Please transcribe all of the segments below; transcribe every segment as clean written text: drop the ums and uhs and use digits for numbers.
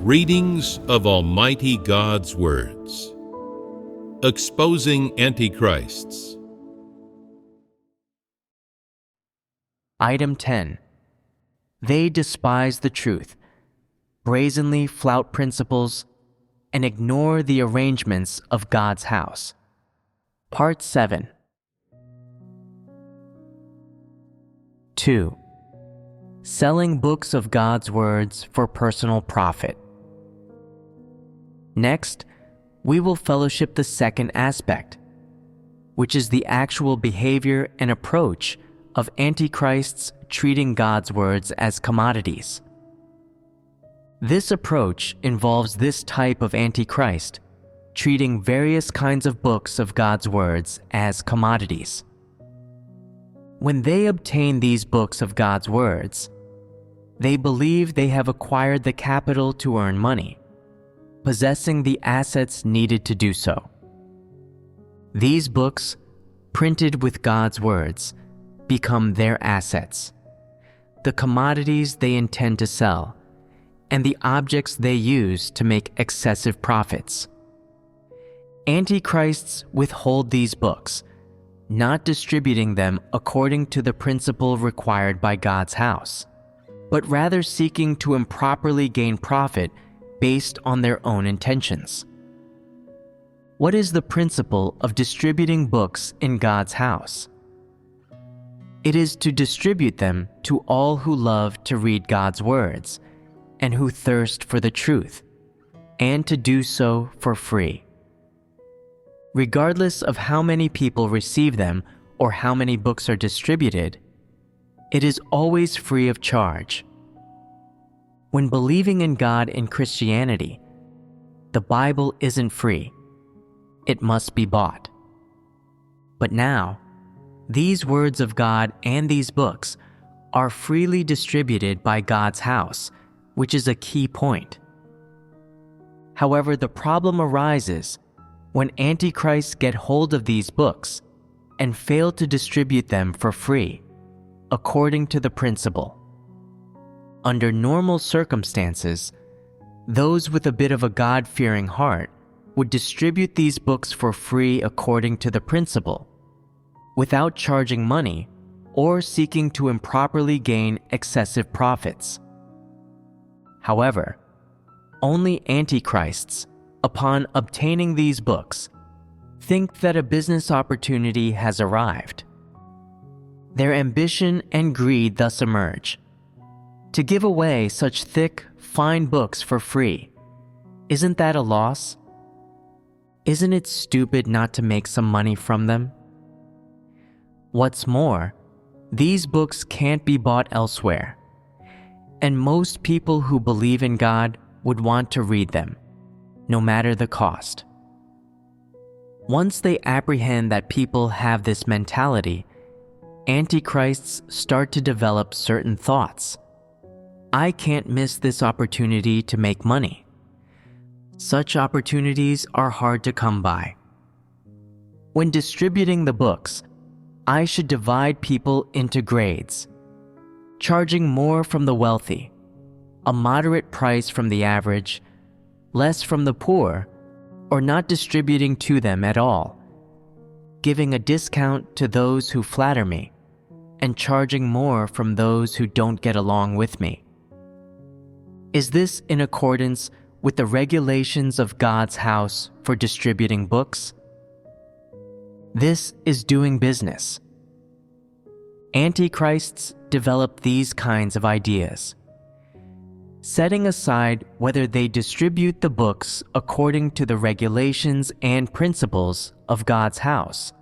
Readings of Almighty God's Words. Exposing Antichrists. Item 10. They despise the truth, brazenly flout principles, and ignore the arrangements of God's house. Part 7. 2. Selling books of God's words for personal profit. Next, we will fellowship the second aspect, which is the actual behavior and approach of Antichrists treating God's words as commodities. This approach involves this type of Antichrist treating various kinds of books of God's words as commodities. When they obtain these books of God's words, they believe they have acquired the capital to earn money, possessing the assets needed to do so. These books, printed with God's words, become their assets, the commodities they intend to sell, and the objects they use to make excessive profits. Antichrists withhold these books, not distributing them according to the principle required by God's house, but rather seeking to improperly gain profit based on their own intentions. What is the principle of distributing books in God's house? It is to distribute them to all who love to read God's words and who thirst for the truth, and to do so for free. Regardless of how many people receive them or how many books are distributed, it is always free of charge. When believing in God in Christianity, the Bible isn't free. It must be bought. But now, these words of God and these books are freely distributed by God's house, which is a key point. However, the problem arises when Antichrists get hold of these books and fail to distribute them for free, according to the principle. Under normal circumstances, those with a bit of a God-fearing heart would distribute these books for free according to the principle, without charging money or seeking to improperly gain excessive profits. However, only Antichrists, upon obtaining these books, think that a business opportunity has arrived. Their ambition and greed thus emerge. To give away such thick, fine books for free, isn't that a loss? Isn't it stupid not to make some money from them? What's more, these books can't be bought elsewhere, and most people who believe in God would want to read them, no matter the cost. Once they apprehend that people have this mentality, Antichrists start to develop certain thoughts. I can't miss this opportunity to make money. Such opportunities are hard to come by. When distributing the books, I should divide people into grades, charging more from the wealthy, a moderate price from the average, less from the poor, or not distributing to them at all, giving a discount to those who flatter me, and charging more from those who don't get along with me. Is this in accordance with the regulations of God's house for distributing books? This is doing business. Antichrists develop these kinds of ideas. Setting aside whether they distribute the books according to the regulations and principles of God's house,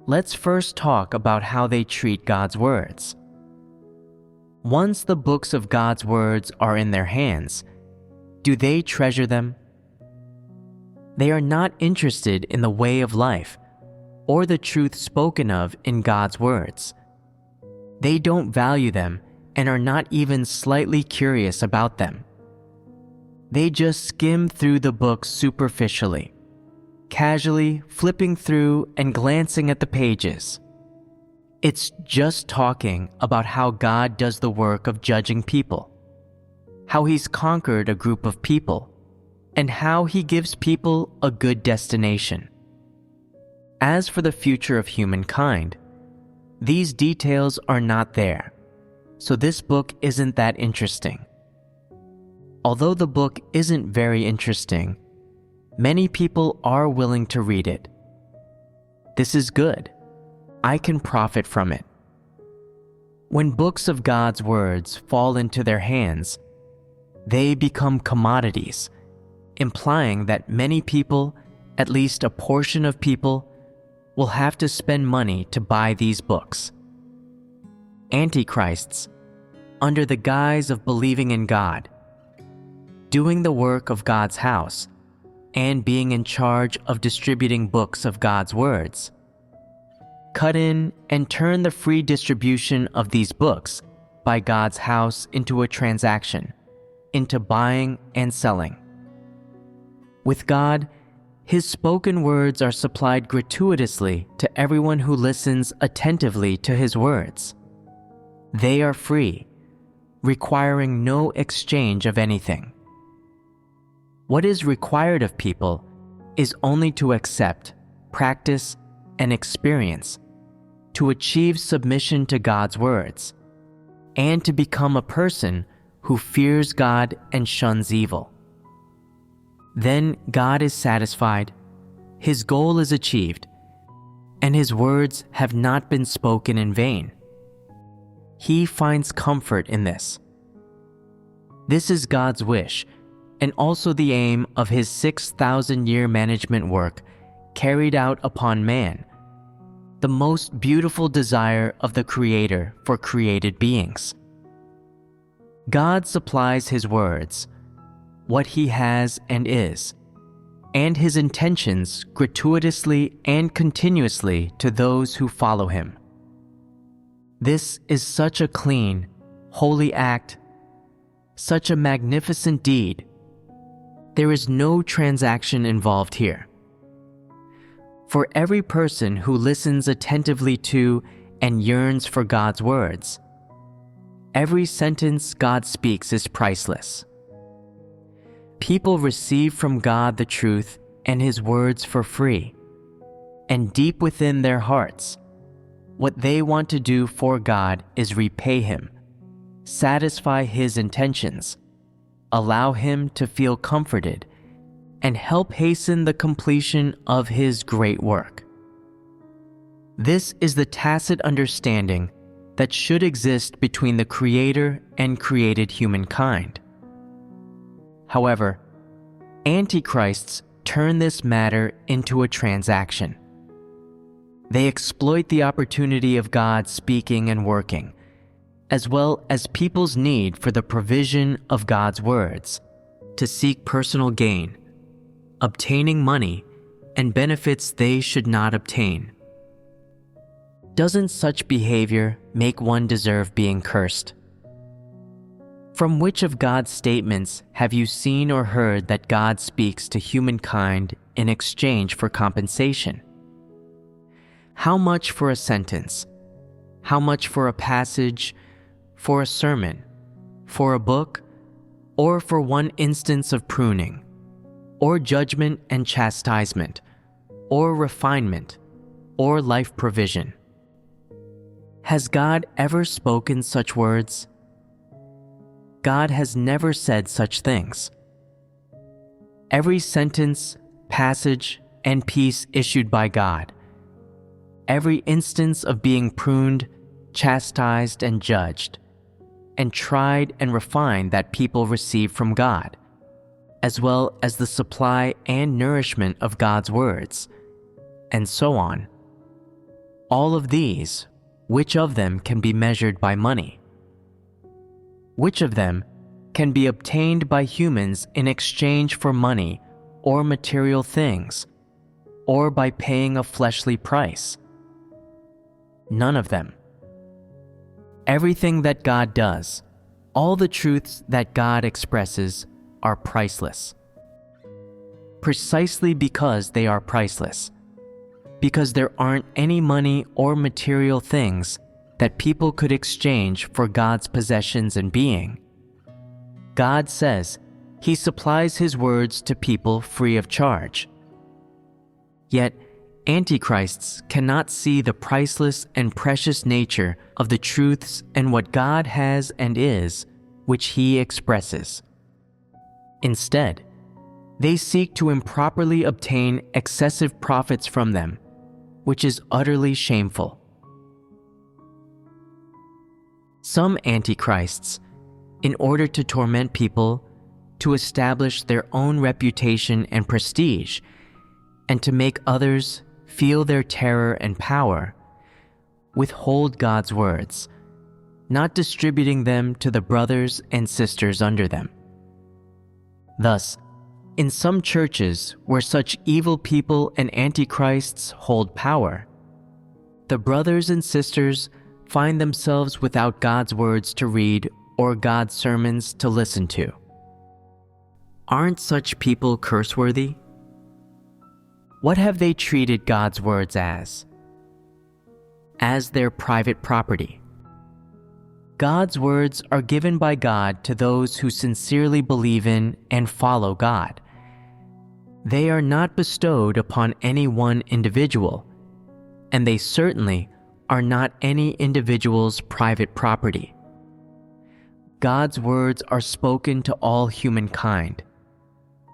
let's first talk about how they treat God's words. Once the books of God's words are in their hands, do they treasure them? They are not interested in the way of life or the truth spoken of in God's words. They don't value them and are not even slightly curious about them. They just skim through the books superficially, casually flipping through and glancing at the pages. It's just talking about how God does the work of judging people. how he's conquered a group of people, and how he gives people a good destination. As for the future of humankind, these details are not there, so this book isn't that interesting. Although the book isn't very interesting, many people are willing to read it. This is good. I can profit from it. When books of God's words fall into their hands, they become commodities, implying that many people, at least a portion of people, will have to spend money to buy these books. Antichrists, under the guise of believing in God, doing the work of God's house, and being in charge of distributing books of God's words, cut in and turn the free distribution of these books by God's house into a transaction, into buying and selling. With God, His spoken words are supplied gratuitously to everyone who listens attentively to His words. They are free, requiring no exchange of anything. What is required of people is only to accept, practice, and experience, to achieve submission to God's words, and to become a person who fears God and shuns evil. Then God is satisfied, His goal is achieved, and His words have not been spoken in vain. He finds comfort in this. This is God's wish, and also the aim of His 6,000-year management work carried out upon man, the most beautiful desire of the Creator for created beings. God supplies His words, what He has and is, and His intentions gratuitously and continuously to those who follow Him. This is such a clean, holy act, such a magnificent deed. There is no transaction involved here. For every person who listens attentively to and yearns for God's words, every sentence God speaks is priceless. People receive from God the truth and His words for free, and deep within their hearts, what they want to do for God is repay Him, satisfy His intentions, allow Him to feel comforted, and help hasten the completion of His great work. This is the tacit understanding that should exist between the Creator and created humankind. However, Antichrists turn this matter into a transaction. They exploit the opportunity of God speaking and working, as well as people's need for the provision of God's words, to seek personal gain, obtaining money and benefits they should not obtain. Doesn't such behavior make one deserve being cursed? From which of God's statements have you seen or heard that God speaks to humankind in exchange for compensation? How much for a sentence? How much for a passage, for a sermon, for a book, or for one instance of pruning, or judgment and chastisement, or refinement, or life provision? Has God ever spoken such words? God has never said such things. Every sentence, passage, and piece issued by God, every instance of being pruned, chastised, and judged, and tried and refined that people receive from God, as well as the supply and nourishment of God's words, and so on. All of these, which of them can be measured by money? Which of them can be obtained by humans in exchange for money or material things, or by paying a fleshly price? None of them. Everything that God does, all the truths that God expresses, are priceless. Precisely because they are priceless, because there aren't any money or material things that people could exchange for God's possessions and being, God says He supplies His words to people free of charge. Yet, Antichrists cannot see the priceless and precious nature of the truths and what God has and is, which He expresses. Instead, they seek to improperly obtain excessive profits from them, which is utterly shameful. Some Antichrists, in order to torment people, to establish their own reputation and prestige, and to make others feel their terror and power, withhold God's words, not distributing them to the brothers and sisters under them. Thus, in some churches where such evil people and antichrists hold power, the brothers and sisters find themselves without God's words to read or God's sermons to listen to. Aren't such people curseworthy? What have they treated God's words as? As their private property. God's words are given by God to those who sincerely believe in and follow God. They are not bestowed upon any one individual, and they certainly are not any individual's private property. God's words are spoken to all humankind,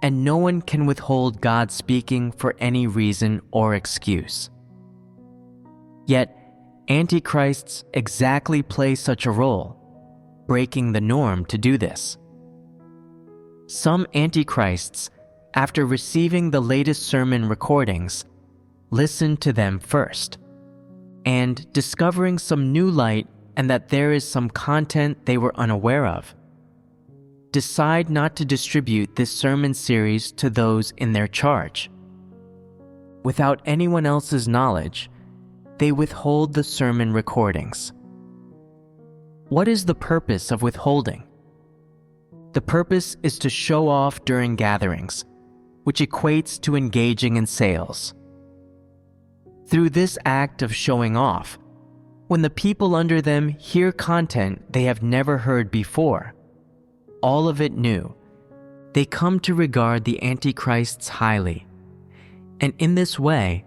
and no one can withhold God speaking for any reason or excuse. Yet, Antichrists exactly play such a role, breaking the norm to do this. Some Antichrists, after receiving the latest sermon recordings, listen to them first, and discovering some new light and that there is some content they were unaware of, decide not to distribute this sermon series to those in their charge. Without anyone else's knowledge, they withhold the sermon recordings. What is the purpose of withholding? The purpose is to show off during gatherings, which equates to engaging in sales. Through this act of showing off, when the people under them hear content they have never heard before, all of it new, they come to regard the Antichrists highly, and in this way,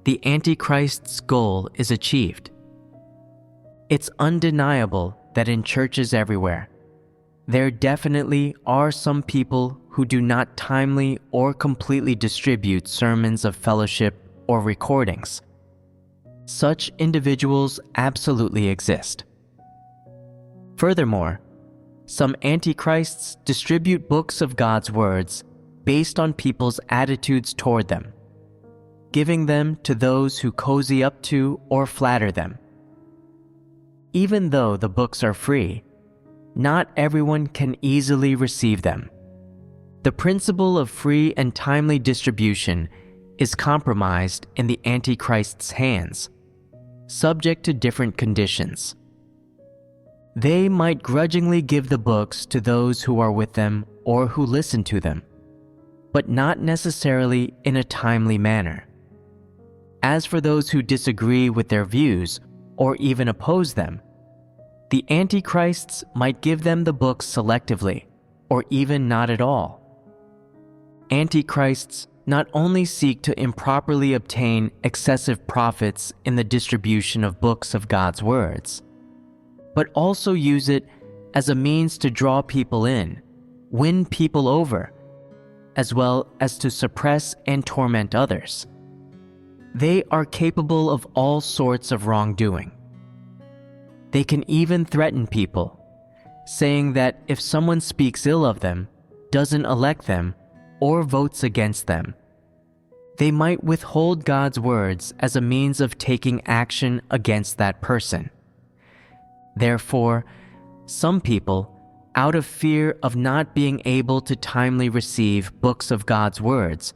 the Antichrist's goal is achieved. It's undeniable that in churches everywhere, there definitely are some people who do not timely or completely distribute sermons of fellowship or recordings. Such individuals absolutely exist. Furthermore, some Antichrists distribute books of God's words based on people's attitudes toward them, giving them to those who cozy up to or flatter them. Even though the books are free, not everyone can easily receive them. The principle of free and timely distribution is compromised in the Antichrist's hands, subject to different conditions. They might grudgingly give the books to those who are with them or who listen to them, but not necessarily in a timely manner. As for those who disagree with their views or even oppose them, the Antichrists might give them the books selectively or even not at all. Antichrists not only seek to improperly obtain excessive profits in the distribution of books of God's words, but also use it as a means to draw people in, win people over, as well as to suppress and torment others. They are capable of all sorts of wrongdoing. They can even threaten people, saying that if someone speaks ill of them, doesn't elect them, or votes against them, they might withhold God's words as a means of taking action against that person. Therefore, some people, out of fear of not being able to timely receive books of God's words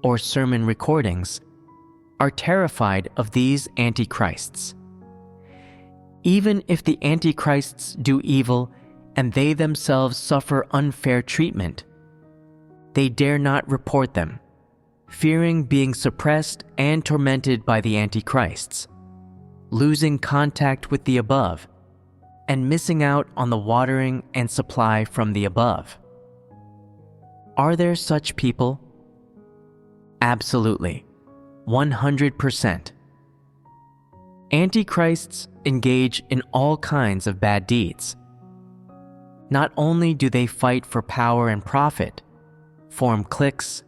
or sermon recordings, are terrified of these Antichrists. Even if the Antichrists do evil and they themselves suffer unfair treatment, they dare not report them, fearing being suppressed and tormented by the Antichrists, losing contact with the above, and missing out on the watering and supply from the above. Are there such people? Absolutely, 100%. Antichrists engage in all kinds of bad deeds. Not only do they fight for power and profit, form cliques,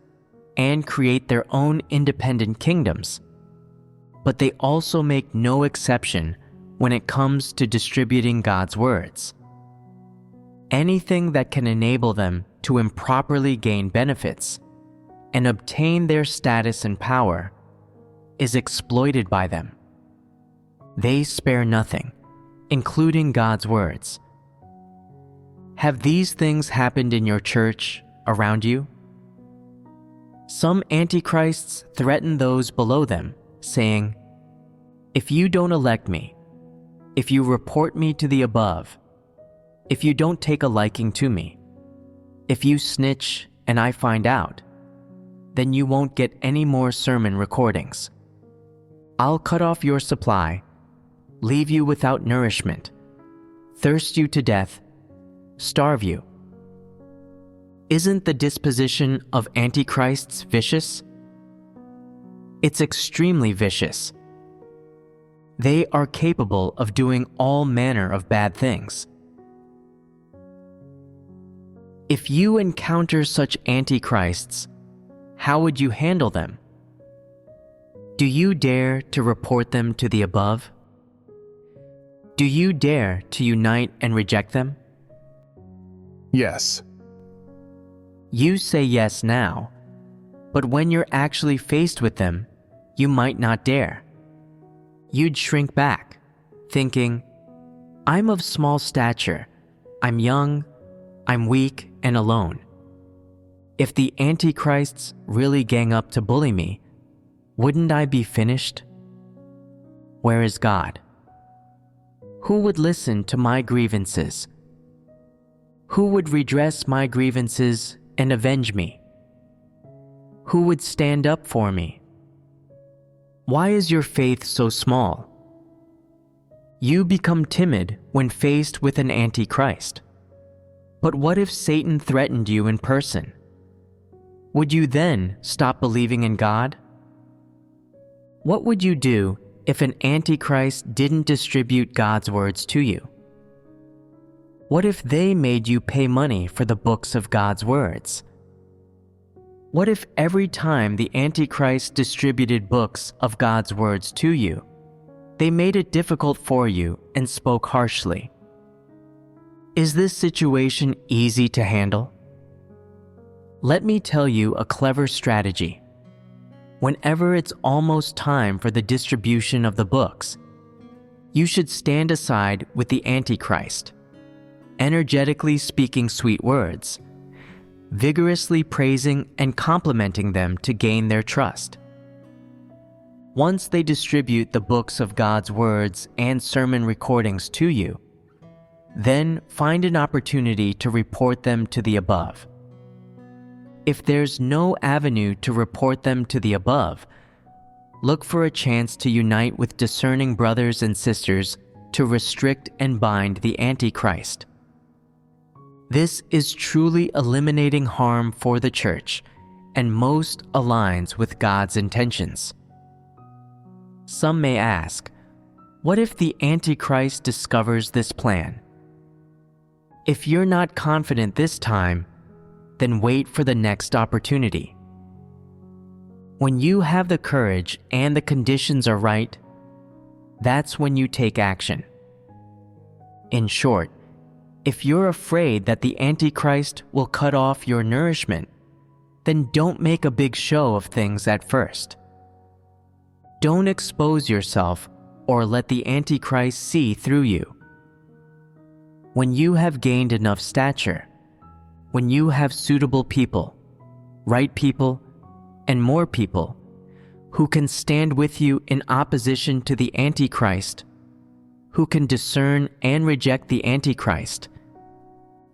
and create their own independent kingdoms, but they also make no exception when it comes to distributing God's words. Anything that can enable them to improperly gain benefits and obtain their status and power is exploited by them. They spare nothing, including God's words. Have these things happened in your church, around you? Some antichrists threaten those below them, saying, "If you don't elect me, if you report me to the above, if you don't take a liking to me, if you snitch and I find out, then you won't get any more sermon recordings. I'll cut off your supply, leave you without nourishment, thirst you to death, starve you." Isn't the disposition of antichrists vicious? It's extremely vicious. They are capable of doing all manner of bad things. If you encounter such antichrists, how would you handle them? Do you dare to report them to the above? Do you dare to unite and reject them? Yes. You say yes now, but when you're actually faced with them, you might not dare. You'd shrink back, thinking, "I'm of small stature, I'm young, I'm weak and alone. If the antichrists really gang up to bully me, wouldn't I be finished? Where is God? Who would listen to my grievances? Who would redress my grievances and avenge me? Who would stand up for me? Why is your faith so small?" You become timid when faced with an antichrist. But what if Satan threatened you in person? Would you then stop believing in God? What would you do if an antichrist didn't distribute God's words to you? What if they made you pay money for the books of God's words? What if every time the Antichrist distributed books of God's words to you, they made it difficult for you and spoke harshly? Is this situation easy to handle? Let me tell you a clever strategy. Whenever it's almost time for the distribution of the books, you should stand aside with the Antichrist, energetically speaking sweet words, vigorously praising and complimenting them to gain their trust. Once they distribute the books of God's words and sermon recordings to you, then find an opportunity to report them to the above. If there's no avenue to report them to the above, look for a chance to unite with discerning brothers and sisters to restrict and bind the Antichrist. This is truly eliminating harm for the church and most aligns with God's intentions. Some may ask, what if the Antichrist discovers this plan? If you're not confident this time, then wait for the next opportunity. When you have the courage and the conditions are right, that's when you take action. In short, if you're afraid that the Antichrist will cut off your nourishment, then don't make a big show of things at first. Don't expose yourself or let the Antichrist see through you. When you have gained enough stature, when you have suitable people, right people, and more people who can stand with you in opposition to the Antichrist, who can discern and reject the Antichrist,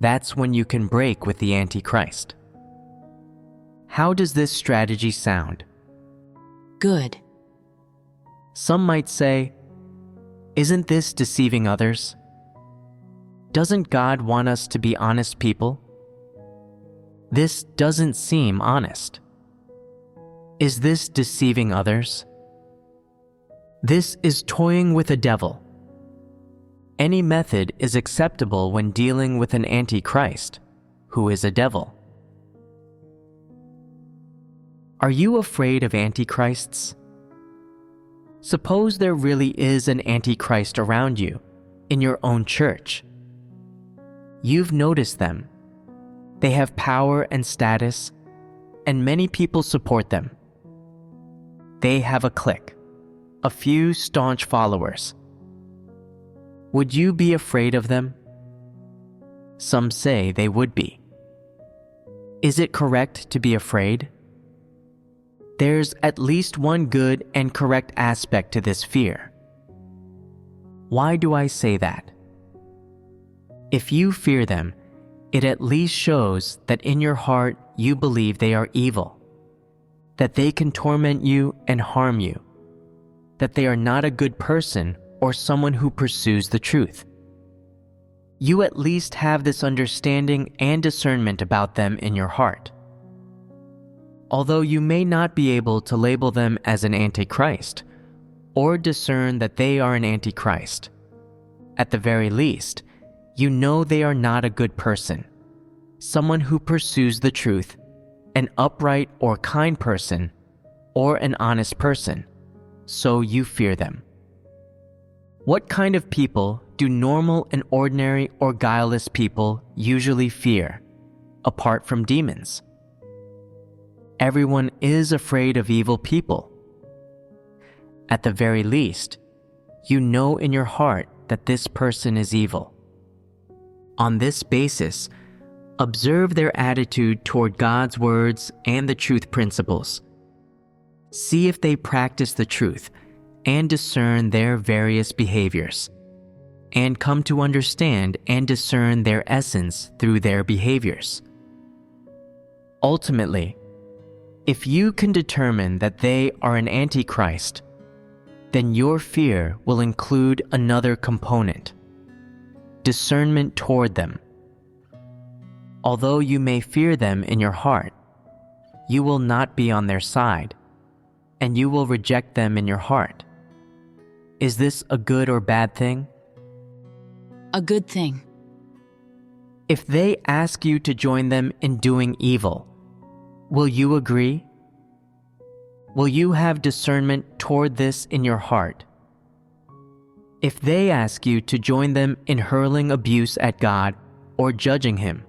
that's when you can break with the Antichrist. How does this strategy sound? Good. Some might say, isn't this deceiving others? Doesn't God want us to be honest people? This doesn't seem honest. Is this deceiving others? This is toying with the devil. Any method is acceptable when dealing with an antichrist, who is a devil. Are you afraid of antichrists? Suppose there really is an antichrist around you, in your own church. You've noticed them. They have power and status, and many people support them. They have a clique, a few staunch followers. Would you be afraid of them? Some say they would be. Is it correct to be afraid? There's at least one good and correct aspect to this fear. Why do I say that? If you fear them, it at least shows that in your heart you believe they are evil, that they can torment you and harm you, that they are not a good person or someone who pursues the truth. You at least have this understanding and discernment about them in your heart. Although you may not be able to label them as an antichrist or discern that they are an antichrist, at the very least, you know they are not a good person, someone who pursues the truth, an upright or kind person, or an honest person, so you fear them. What kind of people do normal and ordinary or guileless people usually fear, apart from demons? Everyone is afraid of evil people. At the very least, you know in your heart that this person is evil. On this basis, observe their attitude toward God's words and the truth principles. See if they practice the truth and discern their various behaviors, and come to understand and discern their essence through their behaviors. Ultimately, if you can determine that they are an antichrist, then your fear will include another component: discernment toward them. Although you may fear them in your heart, you will not be on their side, and you will reject them in your heart. Is this a good or bad thing? A good thing. If they ask you to join them in doing evil, will you agree? Will you have discernment toward this in your heart? If they ask you to join them in hurling abuse at God or judging Him,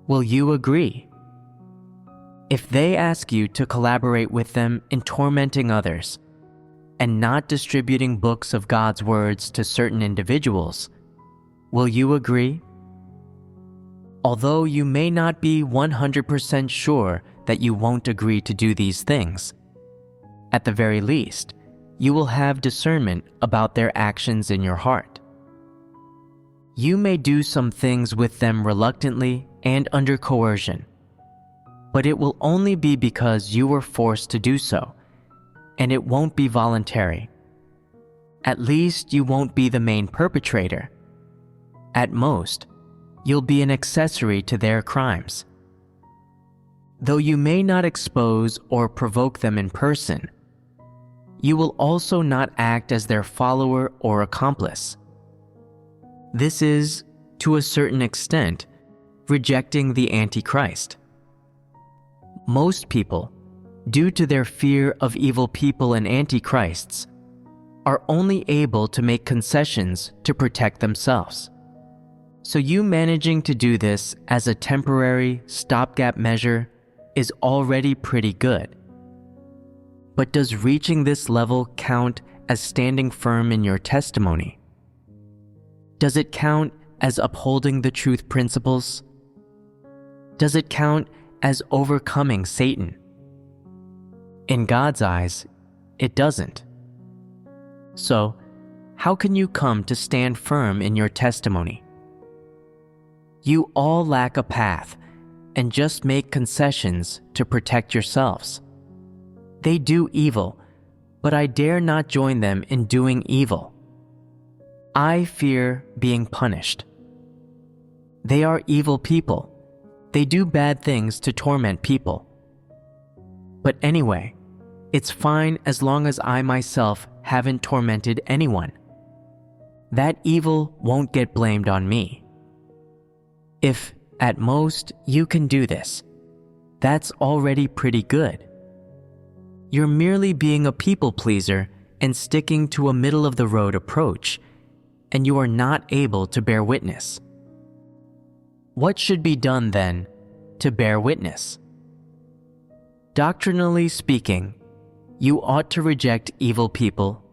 will you agree? If they ask you to collaborate with them in tormenting others and not distributing books of God's words to certain individuals, will you agree? Although you may not be 100% sure that you won't agree to do these things, at the very least, you will have discernment about their actions in your heart. You may do some things with them reluctantly and under coercion, but it will only be because you were forced to do so, and it won't be voluntary. At least you won't be the main perpetrator. At most, you'll be an accessory to their crimes. Though you may not expose or provoke them in person, you will also not act as their follower or accomplice. This is, to a certain extent, rejecting the Antichrist. Most people, due to their fear of evil people and antichrists, are only able to make concessions to protect themselves. So you managing to do this as a temporary stopgap measure is already pretty good. But does reaching this level count as standing firm in your testimony? Does it count as upholding the truth principles? Does it count as overcoming Satan? In God's eyes, it doesn't. So, how can you come to stand firm in your testimony? You all lack a path and just make concessions to protect yourselves. They do evil, but I dare not join them in doing evil. I fear being punished. They are evil people. They do bad things to torment people. But anyway, it's fine as long as I myself haven't tormented anyone. That evil won't get blamed on me. If, at most, you can do this, that's already pretty good. You're merely being a people pleaser and sticking to a middle-of-the-road approach, and you are not able to bear witness. What should be done, then, to bear witness? Doctrinally speaking, you ought to reject evil people,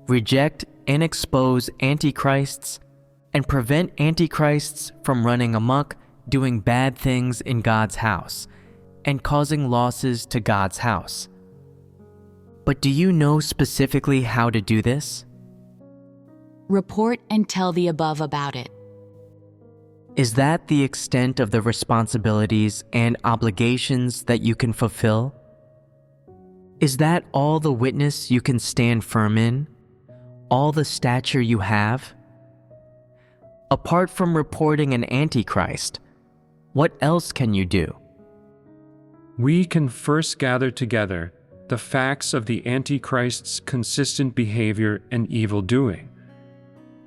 reject and expose antichrists, and prevent antichrists from running amok, doing bad things in God's house, and causing losses to God's house. But do you know specifically how to do this? Report and tell the above about it. Is that the extent of the responsibilities and obligations that you can fulfill? Is that all the witness you can stand firm in? All the stature you have? Apart from reporting an antichrist, what else can you do? We can first gather together the facts of the Antichrist's consistent behavior and evil doing,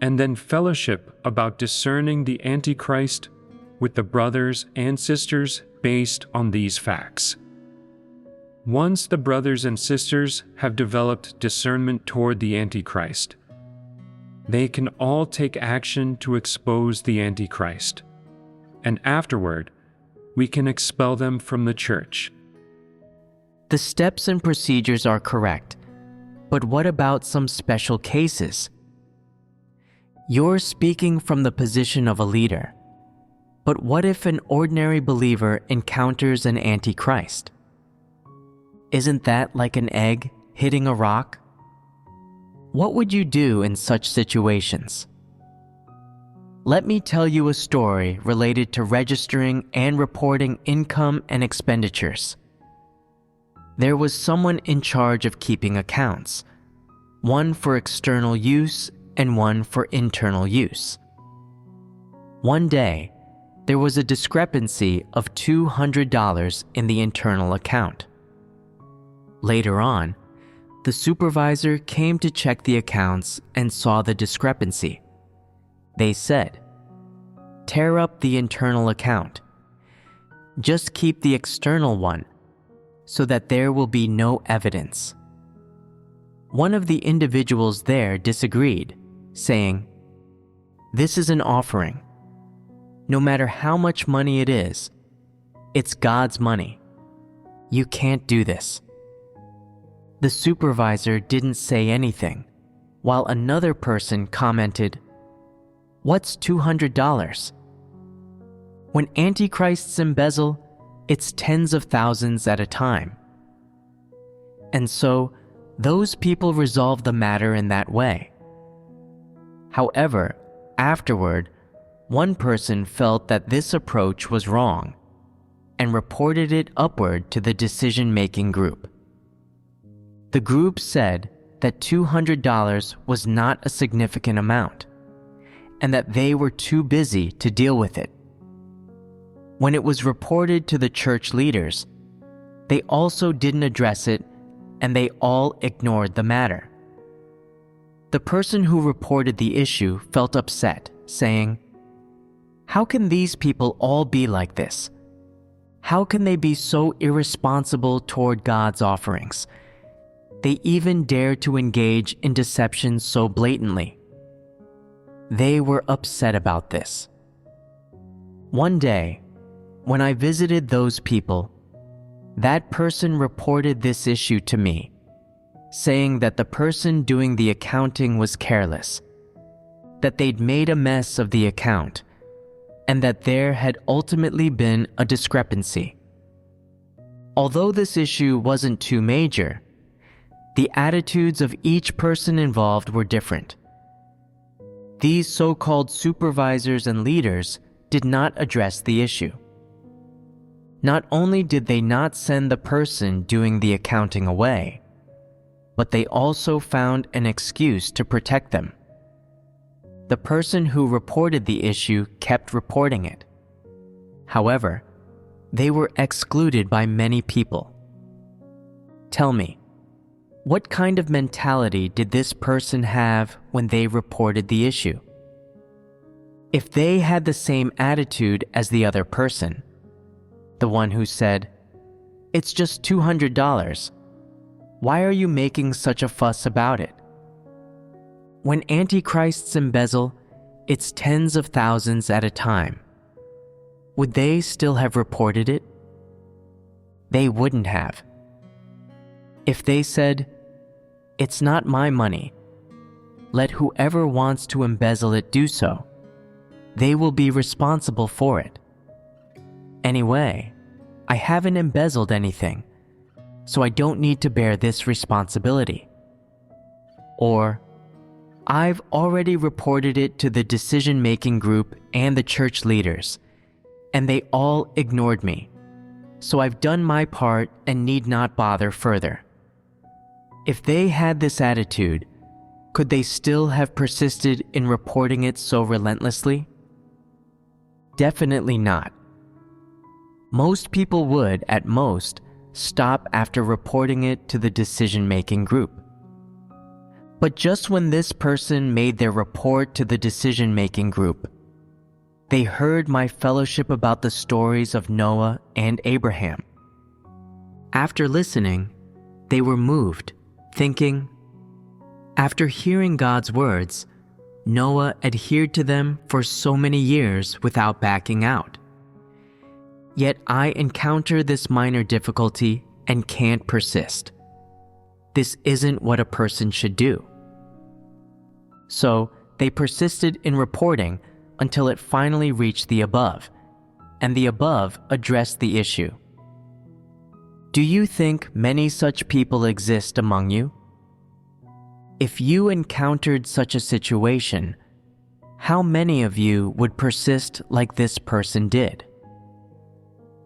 and then fellowship about discerning the Antichrist with the brothers and sisters based on these facts. Once the brothers and sisters have developed discernment toward the Antichrist, they can all take action to expose the Antichrist, and afterward, we can expel them from the church. The steps and procedures are correct, but what about some special cases? You're speaking from the position of a leader, but what if an ordinary believer encounters an antichrist? Isn't that like an egg hitting a rock? What would you do in such situations? Let me tell you a story related to registering and reporting income and expenditures. There was someone in charge of keeping accounts, one for external use and one for internal use. One day, there was a discrepancy of $200 in the internal account. Later on, the supervisor came to check the accounts and saw the discrepancy. They said, "Tear up the internal account. Just keep the external one so that there will be no evidence." One of the individuals there disagreed, saying, "This is an offering. No matter how much money it is, it's God's money. You can't do this." The supervisor didn't say anything, while another person commented, "What's $200? When antichrists embezzle, it's tens of thousands at a time." And so, those people resolved the matter in that way. However, afterward, one person felt that this approach was wrong and reported it upward to the decision-making group. The group said that $200 was not a significant amount and that they were too busy to deal with it. When it was reported to the church leaders, they also didn't address it and they all ignored the matter. The person who reported the issue felt upset, saying, "How can these people all be like this? How can they be so irresponsible toward God's offerings? They even dare to engage in deception so blatantly." They were upset about this. One day, when I visited those people, that person reported this issue to me, saying that the person doing the accounting was careless, that they'd made a mess of the account, and that there had ultimately been a discrepancy. Although this issue wasn't too major, the attitudes of each person involved were different. These so-called supervisors and leaders did not address the issue. Not only did they not send the person doing the accounting away, but they also found an excuse to protect them. the person who reported the issue kept reporting it. However, they were excluded by many people. Tell me, what kind of mentality did this person have when they reported the issue? If they had the same attitude as the other person, the one who said, "It's just $200. Why are you making such a fuss about it?" When antichrists embezzle, it's tens of thousands at a time. Would they still have reported it? They wouldn't have. If they said, "It's not my money, let whoever wants to embezzle it do so," they will be responsible for it. Anyway, I haven't embezzled anything, so I don't need to bear this responsibility. Or, I've already reported it to the decision-making group and the church leaders, and they all ignored me, so I've done my part and need not bother further. If they had this attitude, could they still have persisted in reporting it so relentlessly? Definitely not. Most people would, at most, stop after reporting it to the decision-making group. But just when this person made their report to the decision-making group, they heard my fellowship about the stories of Noah and Abraham. After listening, they were moved, thinking, after hearing God's words, Noah adhered to them for so many years without backing out. Yet I encounter this minor difficulty and can't persist. This isn't what a person should do. So they persisted in reporting until it finally reached the above, and the above addressed the issue. Do you think many such people exist among you? If you encountered such a situation, how many of you would persist like this person did?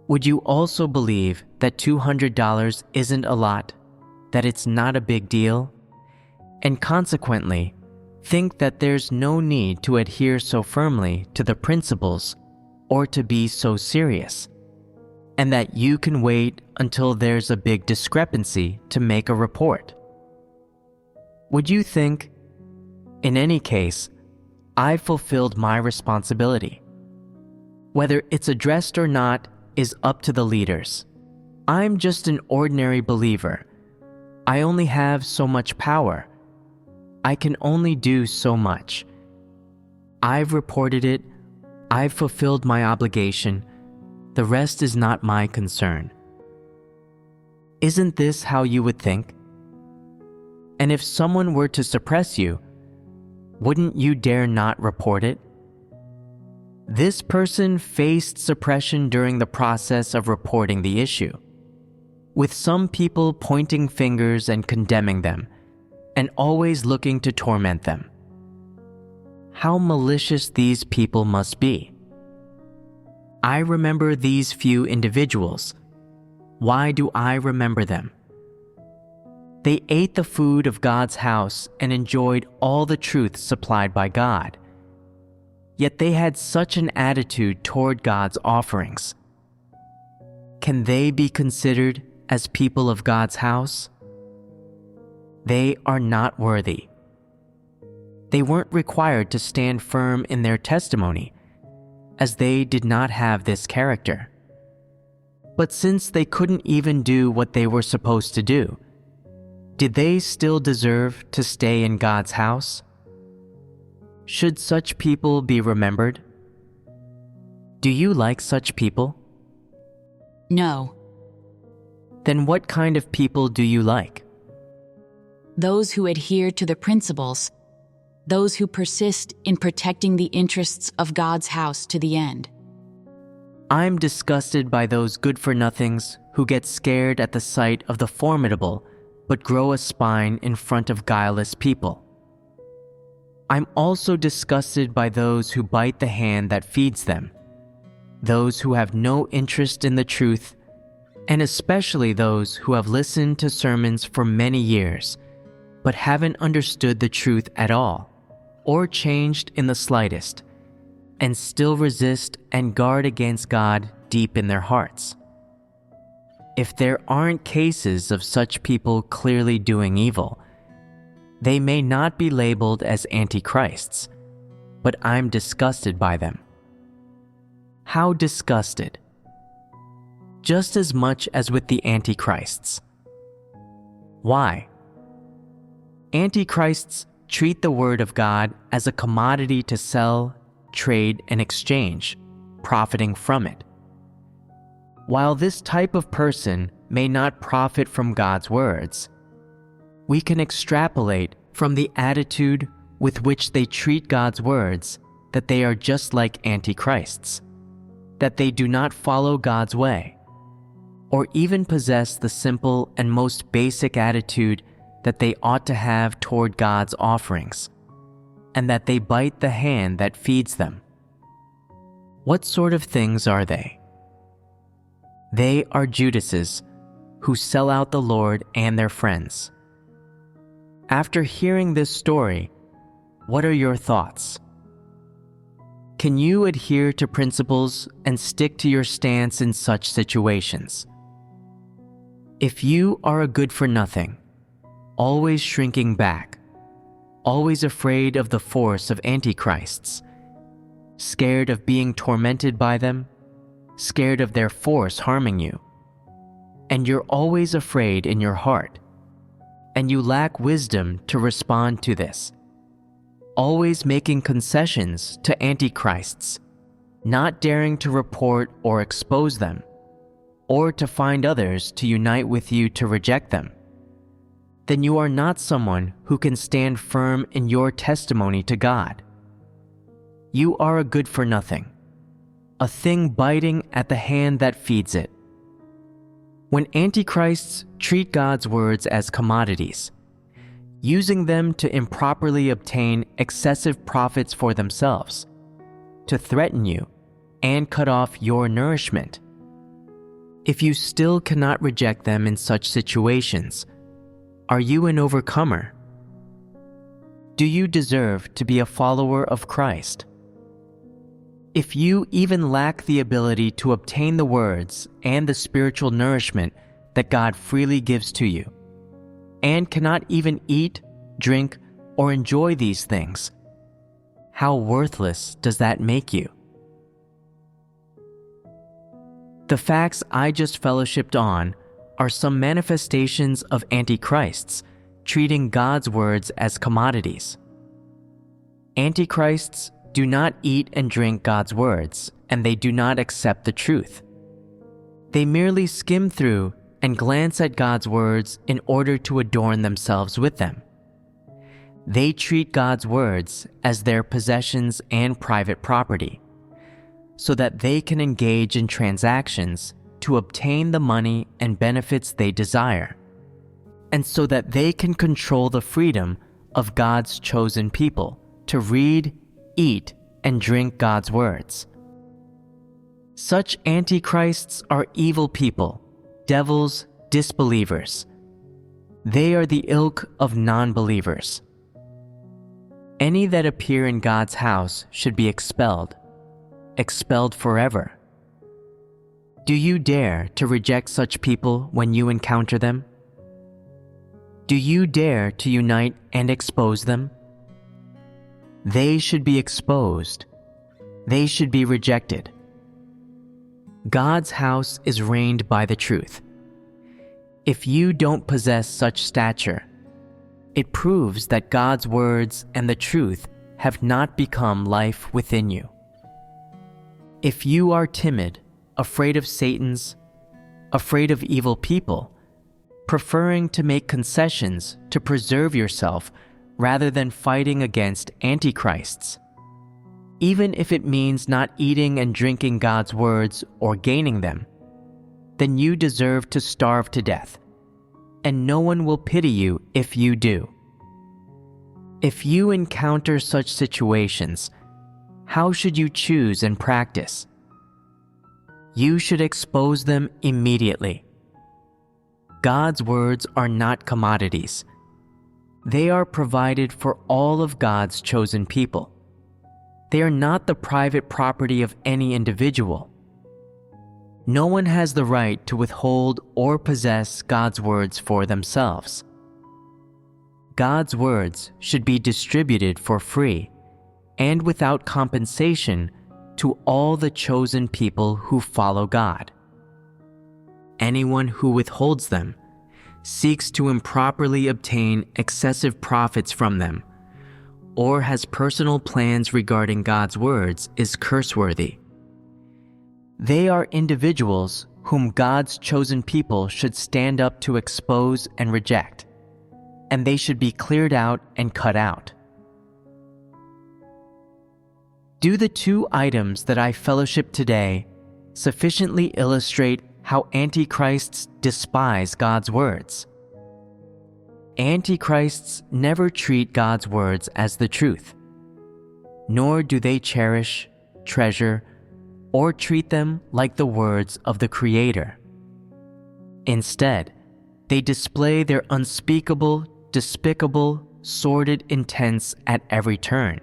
Would you also believe that $200 isn't a lot, that it's not a big deal, and consequently, think that there's no need to adhere so firmly to the principles or to be so serious, and that you can wait until there's a big discrepancy to make a report? Would you think, in any case, I've fulfilled my responsibility? Whether it's addressed or not is up to the leaders. I'm just an ordinary believer. I only have so much power. I can only do so much. I've reported it. I've fulfilled my obligation. The rest is not my concern. Isn't this how you would think? And if someone were to suppress you, wouldn't you dare not report it? This person faced suppression during the process of reporting the issue, with some people pointing fingers and condemning them, and always looking to torment them. How malicious these people must be. I remember these few individuals. Why do I remember them? They ate the food of God's house and enjoyed all the truth supplied by God. Yet they had such an attitude toward God's offerings. Can they be considered as people of God's house? They are not worthy. They weren't required to stand firm in their testimony, as they did not have this character. But since they couldn't even do what they were supposed to do, did they still deserve to stay in God's house? Should such people be remembered? Do you like such people? No. Then what kind of people do you like? Those who adhere to the principles, those who persist in protecting the interests of God's house to the end. I'm disgusted by those good-for-nothings who get scared at the sight of the formidable but grow a spine in front of guileless people. I'm also disgusted by those who bite the hand that feeds them, those who have no interest in the truth, and especially those who have listened to sermons for many years, but haven't understood the truth at all. or changed in the slightest, and still resist and guard against God deep in their hearts. If there aren't cases of such people clearly doing evil, they may not be labeled as antichrists, but I'm disgusted by them. How disgusted? Just as much as with the antichrists. Why? Antichrists treat the word of God as a commodity to sell, trade, and exchange, profiting from it. While this type of person may not profit from God's words, we can extrapolate from the attitude with which they treat God's words that they are just like antichrists, that they do not follow God's way, or even possess the simple and most basic attitude that they ought to have toward God's offerings, and that they bite the hand that feeds them. What sort of things are they? They are Judases who sell out the Lord and their friends. After hearing this story, what are your thoughts? Can you adhere to principles and stick to your stance in such situations? If you are a good-for-nothing, always shrinking back, always afraid of the force of antichrists, scared of being tormented by them, scared of their force harming you, and you're always afraid in your heart, and you lack wisdom to respond to this, always making concessions to antichrists, not daring to report or expose them, or to find others to unite with you to reject them, then you are not someone who can stand firm in your testimony to God. You are a good-for-nothing, a thing biting at the hand that feeds it. When antichrists treat God's words as commodities, using them to improperly obtain excessive profits for themselves, to threaten you and cut off your nourishment, if you still cannot reject them in such situations, are you an overcomer? Do you deserve to be a follower of Christ? If you even lack the ability to obtain the words and the spiritual nourishment that God freely gives to you, and cannot even eat, drink, or enjoy these things, how worthless does that make you? The facts I just fellowshipped on are some manifestations of antichrists treating God's words as commodities. Antichrists do not eat and drink God's words, and they do not accept the truth. They merely skim through and glance at God's words in order to adorn themselves with them. They treat God's words as their possessions and private property, so that they can engage in transactions to obtain the money and benefits they desire, and so that they can control the freedom of God's chosen people to read, eat, and drink God's words. Such antichrists are evil people, devils, disbelievers. They are the ilk of non-believers. Any that appear in God's house should be expelled forever. Do you dare to reject such people when you encounter them? Do you dare to unite and expose them? They should be exposed. They should be rejected. God's house is reigned by the truth. If you don't possess such stature, it proves that God's words and the truth have not become life within you. If you are timid, afraid of Satan's, afraid of evil people, preferring to make concessions to preserve yourself rather than fighting against antichrists, even if it means not eating and drinking God's words or gaining them, then you deserve to starve to death, and no one will pity you if you do. If you encounter such situations, how should you choose and practice? You should expose them immediately. God's words are not commodities. They are provided for all of God's chosen people. They are not the private property of any individual. No one has the right to withhold or possess God's words for themselves. God's words should be distributed for free and without compensation to all the chosen people who follow God. Anyone who withholds them, seeks to improperly obtain excessive profits from them, or has personal plans regarding God's words is curseworthy. They are individuals whom God's chosen people should stand up to expose and reject, and they should be cleared out and cut out. Do the two items that I fellowship today sufficiently illustrate how antichrists despise God's words? Antichrists never treat God's words as the truth, nor do they cherish, treasure, or treat them like the words of the Creator. Instead, they display their unspeakable, despicable, sordid intents at every turn.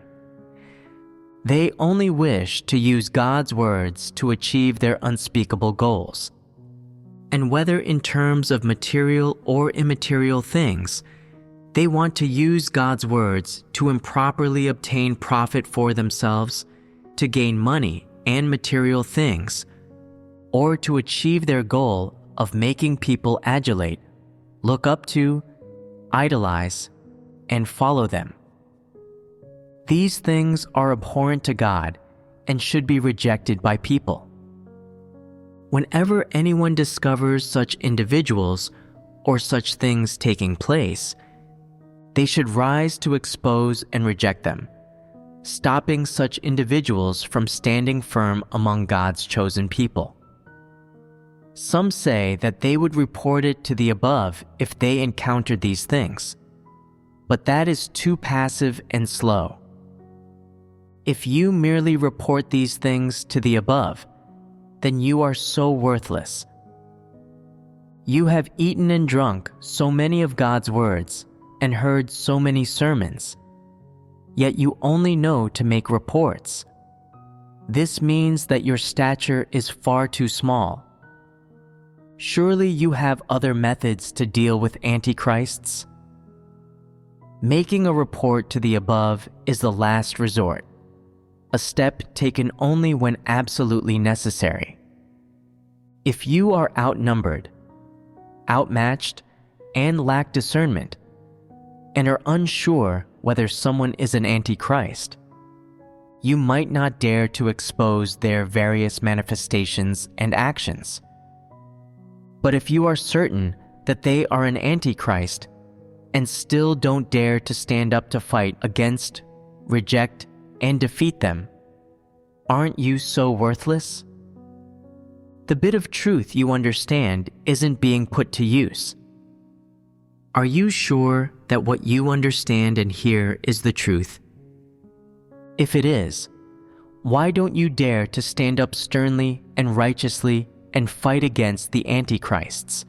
They only wish to use God's words to achieve their unspeakable goals. And whether in terms of material or immaterial things, they want to use God's words to improperly obtain profit for themselves, to gain money and material things, or to achieve their goal of making people adulate, look up to, idolize, and follow them. These things are abhorrent to God and should be rejected by people. Whenever anyone discovers such individuals or such things taking place, they should rise to expose and reject them, stopping such individuals from standing firm among God's chosen people. Some say that they would report it to the above if they encountered these things, but that is too passive and slow. If you merely report these things to the above, then you are so worthless. You have eaten and drunk so many of God's words and heard so many sermons, yet you only know to make reports. This means that your stature is far too small. Surely you have other methods to deal with antichrists. Making a report to the above is the last resort, a step taken only when absolutely necessary. If you are outnumbered, outmatched, and lack discernment, and are unsure whether someone is an antichrist, you might not dare to expose their various manifestations and actions. But if you are certain that they are an antichrist and still don't dare to stand up to fight against, reject, and defeat them, aren't you so worthless? The bit of truth you understand isn't being put to use. Are you sure that what you understand and hear is the truth? If it is, why don't you dare to stand up sternly and righteously and fight against the antichrists?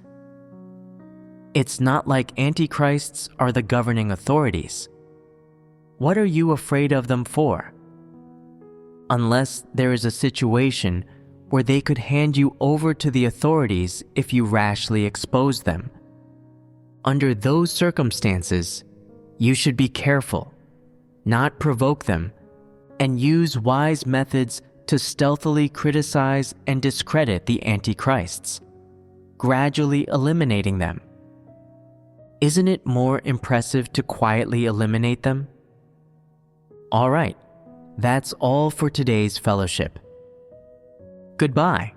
It's not like antichrists are the governing authorities. What are you afraid of them for? Unless there is a situation where they could hand you over to the authorities if you rashly expose them. Under those circumstances, you should be careful, not provoke them, and use wise methods to stealthily criticize and discredit the antichrists, gradually eliminating them. Isn't it more impressive to quietly eliminate them? All right, that's all for today's fellowship. Goodbye.